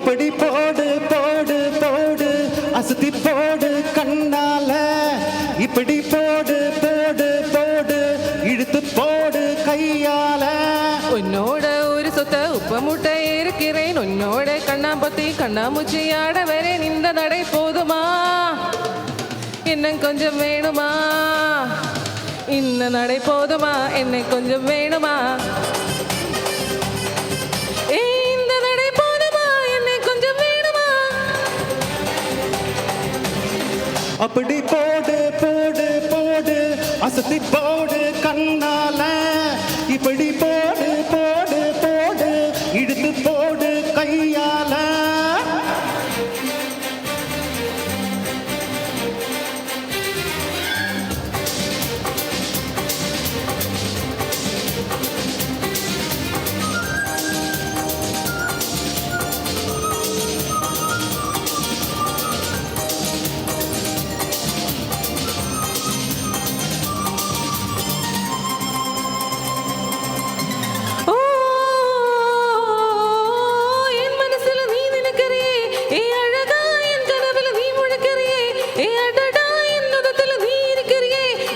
இப்படி போடு போடு போடு அசத்தி போடு கண்ணால இப்படி போடு போடு போடு இழுத்து போடு கையால உன்னோட ஒரு சொத்த உப்ப முட்டை இருக்கிறேன் உன்னோட கண்ணாம்பத்தி கண்ணாமூச்சி ஆட வரேன் இந்த நடை போதுமா இன்னும் கொஞ்சம் வேணுமா இந்த நடை போதுமா என்னை கொஞ்சம் வேணுமா இந்த நடை போதுமா என்னை கொஞ்சம் வேணுமா அப்படி போடு போடு போடு அசத்தி போடு கண்ணால இப்படி போடு போடு போடு இழுத்து போடு கையால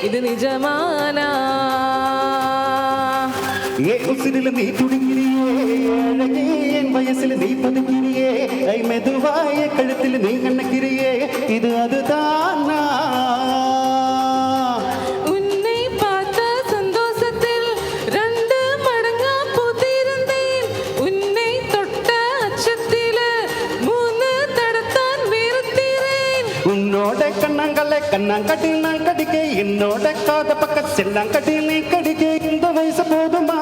இது நிஜமானா ஏ உசிரில நீ துடிக்கிறியே அழகே என் வயசுல நீ பதுக்கிறியே கை மெதுவாய கழுத்தில் நீ கண்ணக்கிறியே இது அதுதானா உன்னை பார்த்த சந்தோஷத்தில் 2 மடங்கா பூத்திருந்தேன் உன்னை தொட்ட அச்சத்தில 3 தடத்தான் வெறுத்தேன் உன்னோட கண்ணங்களை கண்ணாங்கட்டில் நான் கடிக்க என்னோட காத பக்க செல்லாங்கட்டில் நீ கடிக்க இந்த வயசு போதுமா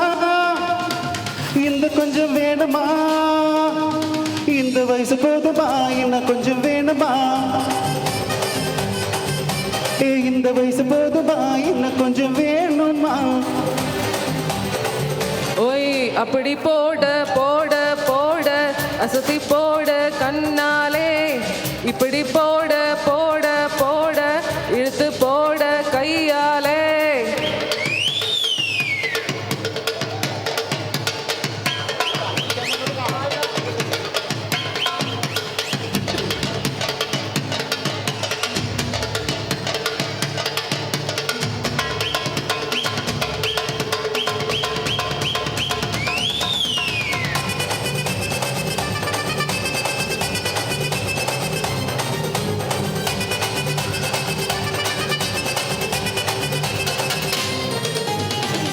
இந்த கொஞ்சம் வேணுமா இந்த வயசு போதுமா இன்னும் கொஞ்சம் வேணுமா இந்த வயசு போதுமா இன்னும் கொஞ்சம் வேணுமா ஓய் அப்படி போட போட போட அசத்தி போட கண்ணாலே இப்படி போட போட போட இழுத்து போட கையாலே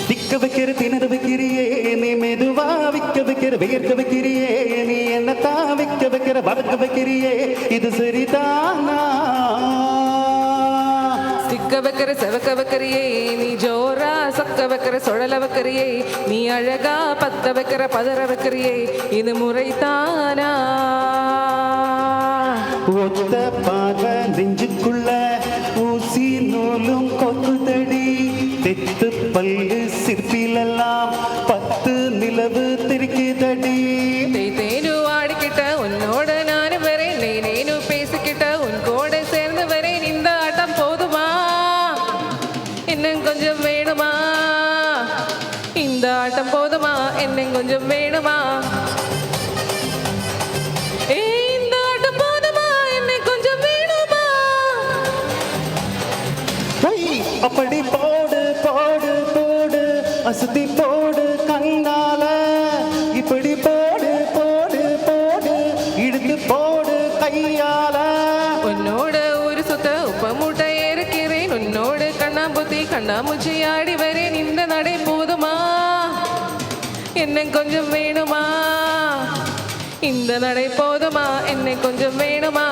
திக்க வைக்கிற திணற வைக்கிறியே நீ மெதுவா விக்க வைக்கிற வியர்க்க வைக்கிறியே நீ என்னத்தான் விக்க வைக்கிற வளர்க்க வைக்கிறியே இது சரிதானா சிக்க வைக்கிற செவக்க வைக்கிறியே நீ ஜோரா சக்க வைக்கிற சுழல வைக்கிறியே நீ அழகா பத்த வைக்கிற பதற வைக்கிறியே இது முறைதானா ஒத்த பார்வ நெஞ்சுக்குள்ள ஊசி நூலும் கொக்குதடி தெத்து பல்லு சிற்பிலெல்லாம் 10 நிலவு திருக்குதடி தேனு ஆடிக்கிட்ட உன்னோட நானு வரேன் நேனு பேசிக்கிட்ட உன் கூட சேர்ந்து வரேன் இந்த ஆட்டம் போதுமா இன்னும் கொஞ்சம் வேணுமா இந்த ஆட்டம் போதுமா இன்னும் கொஞ்சம் வேணுமா இந்த ஆட்டம் போதுமா இன்னும் கொஞ்சம் வேணுமா அப்படி போடு போடு போடு அசதி போடு கண்ணால இப்படி போடு போடு போடு இழுத்து போடு கையால உன்னோட ஒரு சொத்த உப்ப மூட்டை இருக்கிறேன் உன்னோட கண்ணாம்பூத்தி கண்ணாமூச்சி ஆடி வரேன் இந்த நடை போதுமா என்ன கொஞ்சம் வேணுமா இந்த நடை போதுமா என்னை கொஞ்சம் வேணுமா